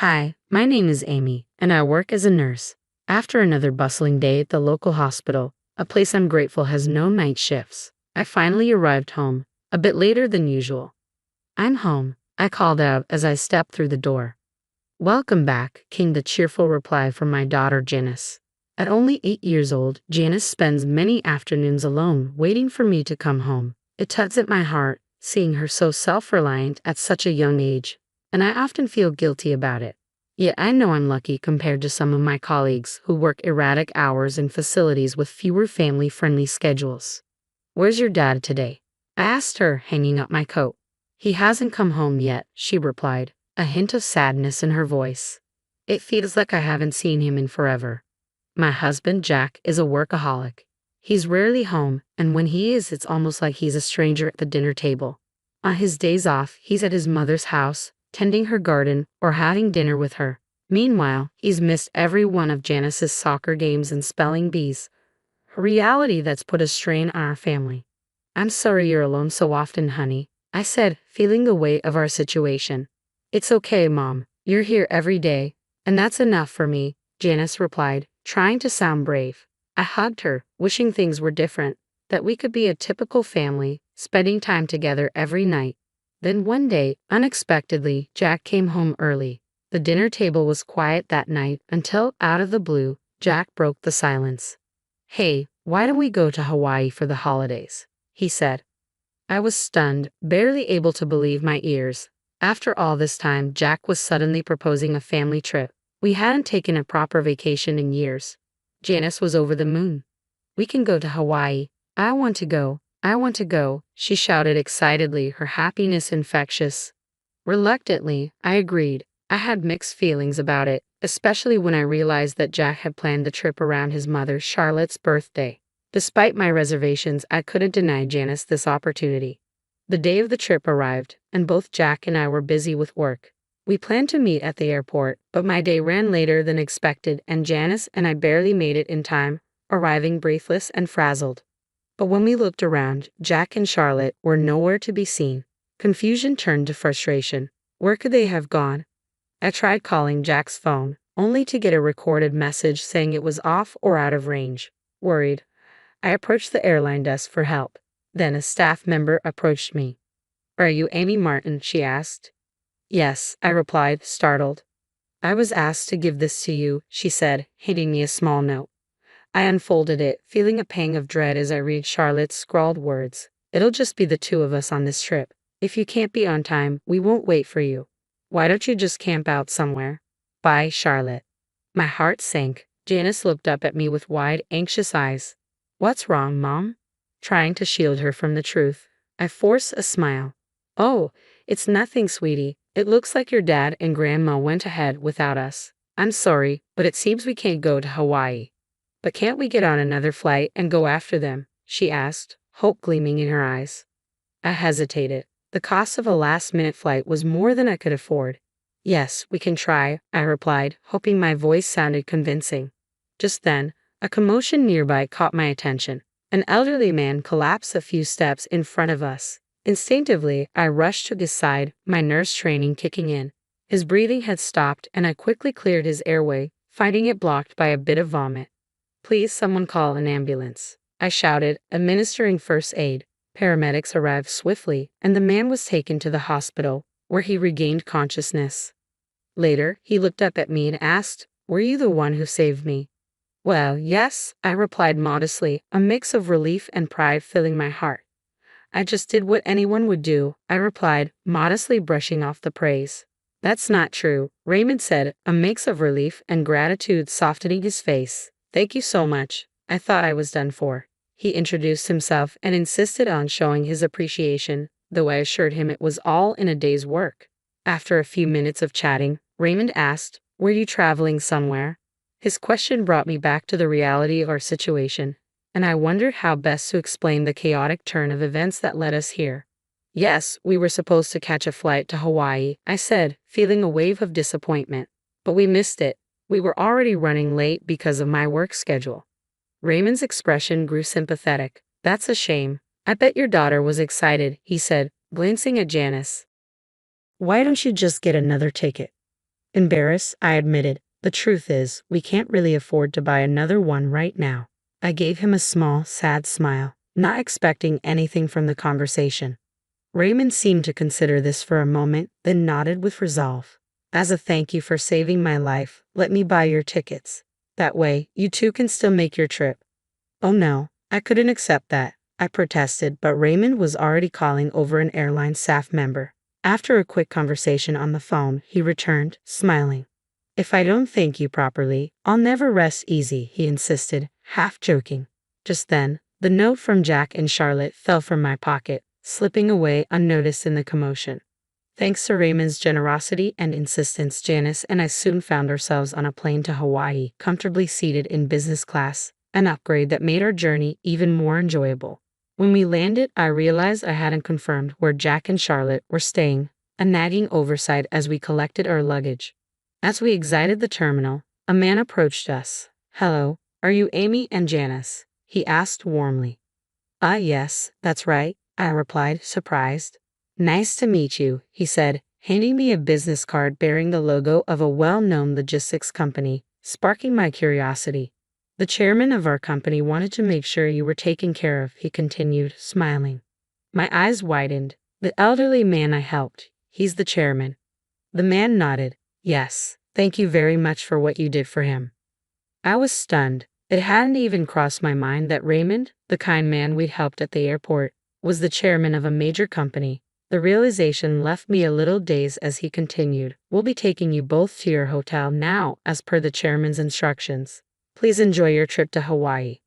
Hi, my name is Amy, and I work as a nurse. After another bustling day at the local hospital, a place I'm grateful has no night shifts, I finally arrived home, a bit later than usual. I'm home, I called out as I stepped through the door. Welcome back, came the cheerful reply from my daughter Janice. At only 8 years old, Janice spends many afternoons alone, waiting for me to come home. It tugs at my heart, seeing her so self-reliant at such a young age, and I often feel guilty about it. Yet I know I'm lucky compared to some of my colleagues who work erratic hours in facilities with fewer family-friendly schedules. Where's your dad today? I asked her, hanging up my coat. He hasn't come home yet, she replied, a hint of sadness in her voice. It feels like I haven't seen him in forever. My husband, Jack, is a workaholic. He's rarely home, and when he is, it's almost like he's a stranger at the dinner table. On his days off, he's at his mother's house, tending her garden or having dinner with her. Meanwhile, he's missed every one of Janice's soccer games and spelling bees. A reality that's put a strain on our family. I'm sorry you're alone so often, honey, I said, feeling the weight of our situation. It's okay, Mom. You're here every day, and that's enough for me, Janice replied, trying to sound brave. I hugged her, wishing things were different, that we could be a typical family, spending time together every night. Then one day, unexpectedly, Jack came home early. The dinner table was quiet that night until, out of the blue, Jack broke the silence. Hey, why don't we go to Hawaii for the holidays? He said. I was stunned, barely able to believe my ears. After all this time, Jack was suddenly proposing a family trip. We hadn't taken a proper vacation in years. Janice was over the moon. We can go to Hawaii. I want to go. I want to go, she shouted excitedly, her happiness infectious. Reluctantly, I agreed. I had mixed feelings about it, especially when I realized that Jack had planned the trip around his mother Charlotte's birthday. Despite my reservations, I couldn't deny Janice this opportunity. The day of the trip arrived, and both Jack and I were busy with work. We planned to meet at the airport, but my day ran later than expected, and Janice and I barely made it in time, arriving breathless and frazzled. But when we looked around, Jack and Charlotte were nowhere to be seen. Confusion turned to frustration. Where could they have gone? I tried calling Jack's phone, only to get a recorded message saying it was off or out of range. Worried, I approached the airline desk for help. Then a staff member approached me. Are you Amy Martin? She asked. Yes, I replied, startled. I was asked to give this to you, she said, handing me a small note. I unfolded it, feeling a pang of dread as I read Charlotte's scrawled words. It'll just be the two of us on this trip. If you can't be on time, we won't wait for you. Why don't you just camp out somewhere? Bye, Charlotte. My heart sank. Janice looked up at me with wide, anxious eyes. What's wrong, Mom? Trying to shield her from the truth, I forced a smile. Oh, it's nothing, sweetie. It looks like your dad and Grandma went ahead without us. I'm sorry, but it seems we can't go to Hawaii. But can't we get on another flight and go after them? She asked, hope gleaming in her eyes. I hesitated. The cost of a last-minute flight was more than I could afford. Yes, we can try, I replied, hoping my voice sounded convincing. Just then, a commotion nearby caught my attention. An elderly man collapsed a few steps in front of us. Instinctively, I rushed to his side, my nurse training kicking in. His breathing had stopped, and I quickly cleared his airway, finding it blocked by a bit of vomit. Please, someone call an ambulance, I shouted, administering first aid. Paramedics arrived swiftly, and the man was taken to the hospital, where he regained consciousness. Later, he looked up at me and asked, Were you the one who saved me? Well, yes, I replied modestly, a mix of relief and pride filling my heart. I just did what anyone would do, I replied, modestly brushing off the praise. That's not true, Raymond said, a mix of relief and gratitude softening his face. Thank you so much. I thought I was done for. He introduced himself and insisted on showing his appreciation, though I assured him it was all in a day's work. After a few minutes of chatting, Raymond asked, Were you traveling somewhere? His question brought me back to the reality of our situation, and I wondered how best to explain the chaotic turn of events that led us here. Yes, we were supposed to catch a flight to Hawaii, I said, feeling a wave of disappointment. But we missed it. We were already running late because of my work schedule. Raymond's expression grew sympathetic. That's a shame. I bet your daughter was excited, he said, glancing at Janice. Why don't you just get another ticket? Embarrassed, I admitted, the truth is, we can't really afford to buy another one right now. I gave him a small, sad smile, not expecting anything from the conversation. Raymond seemed to consider this for a moment, then nodded with resolve. As a thank you for saving my life, let me buy your tickets. That way, you two can still make your trip. Oh no, I couldn't accept that, I protested, but Raymond was already calling over an airline staff member. After a quick conversation on the phone, he returned, smiling. If I don't thank you properly, I'll never rest easy, he insisted, half joking. Just then, the note from Jack and Charlotte fell from my pocket, slipping away unnoticed in the commotion. Thanks to Raymond's generosity and insistence, Janice and I soon found ourselves on a plane to Hawaii, comfortably seated in business class, an upgrade that made our journey even more enjoyable. When we landed, I realized I hadn't confirmed where Jack and Charlotte were staying, a nagging oversight as we collected our luggage. As we exited the terminal, a man approached us. Hello, are you Amy and Janice? He asked warmly. Yes, that's right, I replied, surprised. Nice to meet you, he said, handing me a business card bearing the logo of a well-known logistics company, sparking my curiosity. The chairman of our company wanted to make sure you were taken care of, he continued, smiling. My eyes widened. The elderly man I helped, he's the chairman. The man nodded. Yes, thank you very much for what you did for him. I was stunned. It hadn't even crossed my mind that Raymond, the kind man we'd helped at the airport, was the chairman of a major company. The realization left me a little dazed as he continued. We'll be taking you both to your hotel now, as per the chairman's instructions. Please enjoy your trip to Hawaii.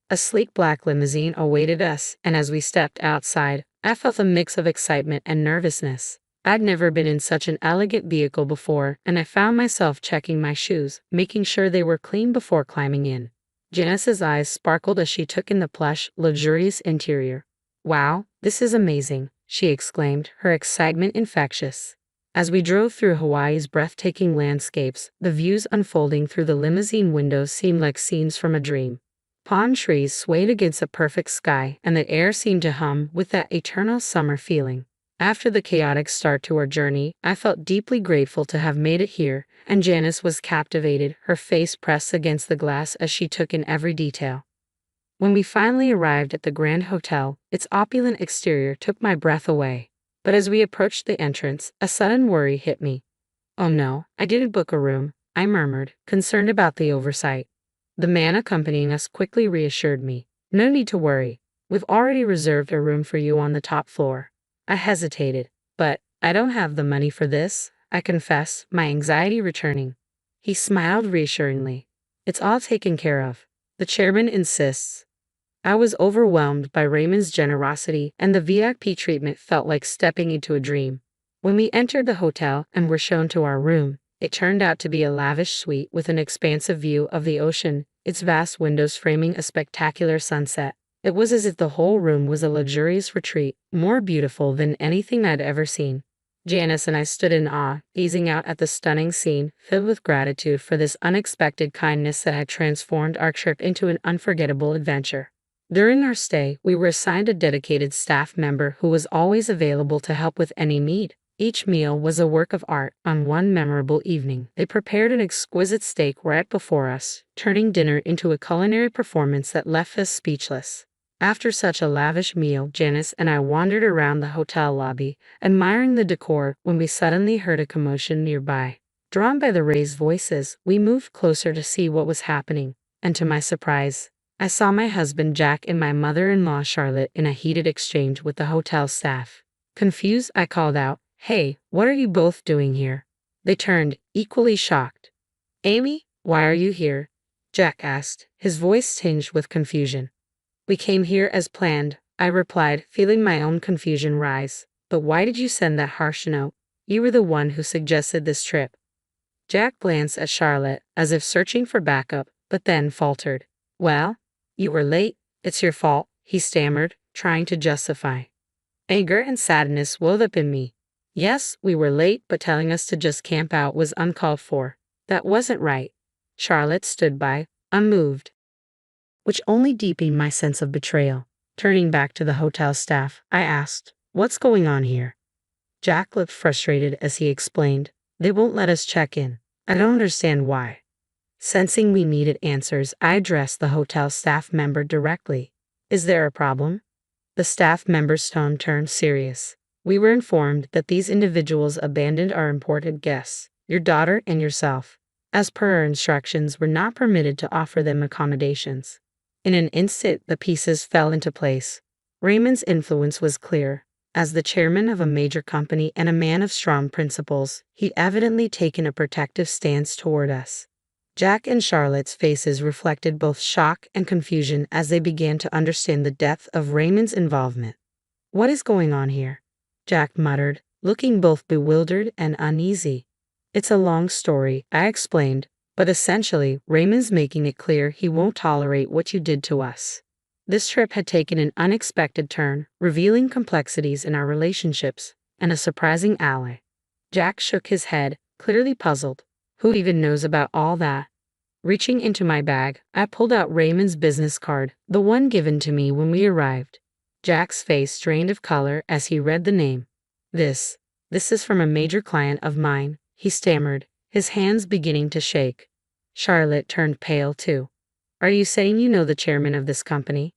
A sleek black limousine awaited us, and as we stepped outside, I felt a mix of excitement and nervousness. I'd never been in such an elegant vehicle before, and I found myself checking my shoes, making sure they were clean before climbing in. Janice's eyes sparkled as she took in the plush, luxurious interior. Wow, this is amazing, she exclaimed, her excitement infectious. As we drove through Hawaii's breathtaking landscapes, the views unfolding through the limousine windows seemed like scenes from a dream. Palm trees swayed against a perfect sky, and the air seemed to hum with that eternal summer feeling. After the chaotic start to our journey, I felt deeply grateful to have made it here, and Janice was captivated, her face pressed against the glass as she took in every detail. When we finally arrived at the Grand Hotel, its opulent exterior took my breath away. But as we approached the entrance, a sudden worry hit me. Oh no, I didn't book a room, I murmured, concerned about the oversight. The man accompanying us quickly reassured me. No need to worry. We've already reserved a room for you on the top floor. I hesitated. But I don't have the money for this, I confessed, my anxiety returning. He smiled reassuringly. It's all taken care of. The chairman insists. I was overwhelmed by Raymond's generosity, and the VIP treatment felt like stepping into a dream. When we entered the hotel and were shown to our room, it turned out to be a lavish suite with an expansive view of the ocean, its vast windows framing a spectacular sunset. It was as if the whole room was a luxurious retreat, more beautiful than anything I'd ever seen. Janice and I stood in awe, gazing out at the stunning scene, filled with gratitude for this unexpected kindness that had transformed our trip into an unforgettable adventure. During our stay, we were assigned a dedicated staff member who was always available to help with any need. Each meal was a work of art. On one memorable evening, they prepared an exquisite steak right before us, turning dinner into a culinary performance that left us speechless. After such a lavish meal, Janice and I wandered around the hotel lobby, admiring the decor, when we suddenly heard a commotion nearby. Drawn by the raised voices, we moved closer to see what was happening, and to my surprise, I saw my husband Jack and my mother-in-law Charlotte in a heated exchange with the hotel staff. Confused, I called out, "Hey, what are you both doing here?" They turned, equally shocked. "Amy, why are you here?" Jack asked, his voice tinged with confusion. "We came here as planned," I replied, feeling my own confusion rise. "But why did you send that harsh note? You were the one who suggested this trip." Jack glanced at Charlotte, as if searching for backup, but then faltered. "Well, you were late. It's your fault," he stammered, trying to justify. Anger and sadness welled up in me. Yes, we were late, but telling us to just camp out was uncalled for. That wasn't right. Charlotte stood by, unmoved, which only deepened my sense of betrayal. Turning back to the hotel staff, I asked, "What's going on here?" Jack looked frustrated as he explained, "They won't let us check in. I don't understand why. Sensing we needed answers, I addressed the hotel staff member directly. Is there a problem? The staff member's tone turned serious. We were informed that these individuals abandoned our important guests, your daughter and yourself. As per our instructions, we're not permitted to offer them accommodations. In an instant, the pieces fell into place. Raymond's influence was clear. As the chairman of a major company and a man of strong principles, he'd evidently taken a protective stance toward us. Jack and Charlotte's faces reflected both shock and confusion as they began to understand the depth of Raymond's involvement. What is going on here? Jack muttered, looking both bewildered and uneasy. It's a long story, I explained, but essentially, Raymond's making it clear he won't tolerate what you did to us. This trip had taken an unexpected turn, revealing complexities in our relationships, and a surprising ally. Jack shook his head, clearly puzzled. Who even knows about all that? Reaching into my bag, I pulled out Raymond's business card, the one given to me when we arrived. Jack's face strained of color as he read the name. This is from a major client of mine, he stammered, his hands beginning to shake. Charlotte turned pale too. Are you saying you know the chairman of this company?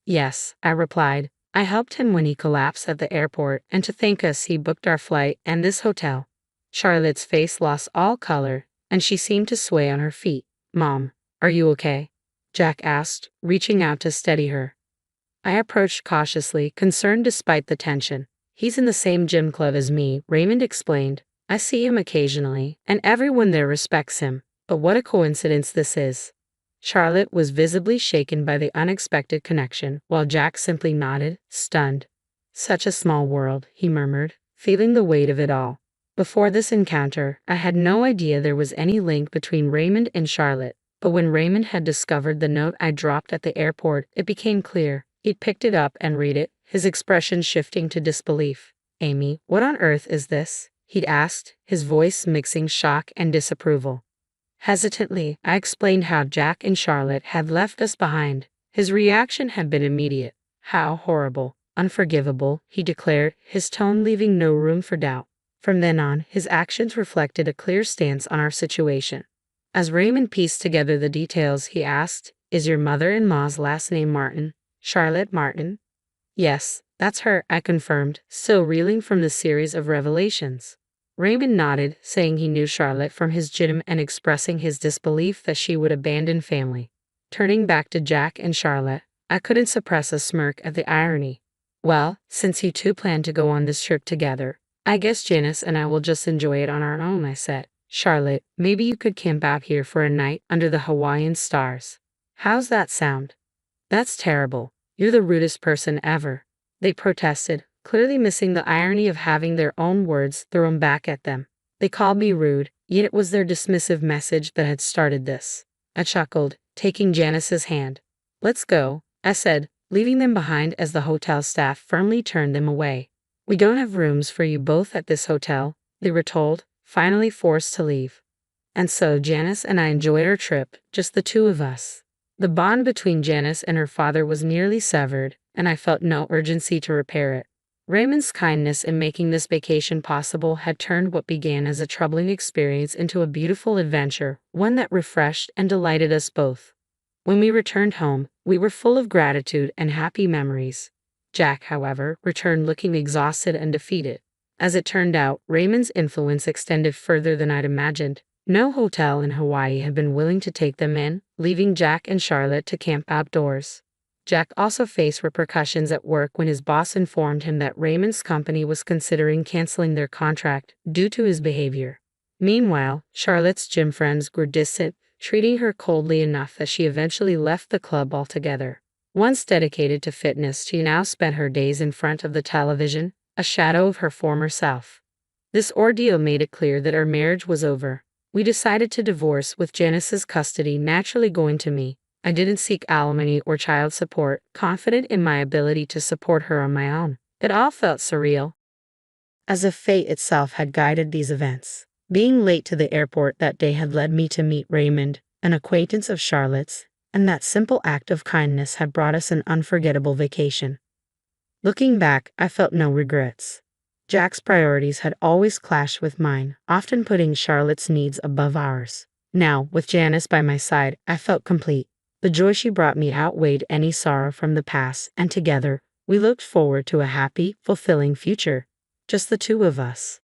Yes, I replied. I helped him when he collapsed at the airport, and to thank us he booked our flight and this hotel. Charlotte's face lost all color, and she seemed to sway on her feet. Mom, are you okay? Jack asked, reaching out to steady her. I approached cautiously, concerned despite the tension. He's in the same gym club as me, Raymond explained. I see him occasionally, and everyone there respects him. But what a coincidence this is. Charlotte was visibly shaken by the unexpected connection, while Jack simply nodded, stunned. Such a small world, he murmured, feeling the weight of it all. Before this encounter, I had no idea there was any link between Raymond and Charlotte, but when Raymond had discovered the note I dropped at the airport, it became clear. He'd picked it up and read it, his expression shifting to disbelief. Amy, what on earth is this? He'd asked, his voice mixing shock and disapproval. Hesitantly, I explained how Jack and Charlotte had left us behind. His reaction had been immediate. How horrible, unforgivable, he declared, his tone leaving no room for doubt. From then on, his actions reflected a clear stance on our situation. As Raymond pieced together the details, he asked, Is your mother-in-law's last name Martin? Charlotte Martin? Yes, that's her, I confirmed, still reeling from the series of revelations. Raymond nodded, saying he knew Charlotte from his gym and expressing his disbelief that she would abandon family. Turning back to Jack and Charlotte, I couldn't suppress a smirk at the irony. Well, since you two plan to go on this trip together, I guess Janice and I will just enjoy it on our own, I said. Charlotte, maybe you could camp out here for a night under the Hawaiian stars. How's that sound? That's terrible. You're the rudest person ever. They protested, clearly missing the irony of having their own words thrown back at them. They called me rude, yet it was their dismissive message that had started this. I chuckled, taking Janice's hand. Let's go, I said, leaving them behind as the hotel staff firmly turned them away. We don't have rooms for you both at this hotel, they were told, finally forced to leave. And so Janice and I enjoyed our trip, just the two of us. The bond between Janice and her father was nearly severed, and I felt no urgency to repair it. Raymond's kindness in making this vacation possible had turned what began as a troubling experience into a beautiful adventure, one that refreshed and delighted us both. When we returned home, we were full of gratitude and happy memories. Jack, however, returned looking exhausted and defeated. As it turned out, Raymond's influence extended further than I'd imagined. No hotel in Hawaii had been willing to take them in, leaving Jack and Charlotte to camp outdoors. Jack also faced repercussions at work when his boss informed him that Raymond's company was considering canceling their contract due to his behavior. Meanwhile, Charlotte's gym friends grew distant, treating her coldly enough that she eventually left the club altogether. Once dedicated to fitness, she now spent her days in front of the television, a shadow of her former self. This ordeal made it clear that our marriage was over. We decided to divorce, with Janice's custody naturally going to me. I didn't seek alimony or child support, confident in my ability to support her on my own. It all felt surreal, as if fate itself had guided these events. Being late to the airport that day had led me to meet Raymond, an acquaintance of Charlotte's, and that simple act of kindness had brought us an unforgettable vacation. Looking back, I felt no regrets. Jack's priorities had always clashed with mine, often putting Charlotte's needs above ours. Now, with Janice by my side, I felt complete. The joy she brought me outweighed any sorrow from the past, and together, we looked forward to a happy, fulfilling future. Just the two of us.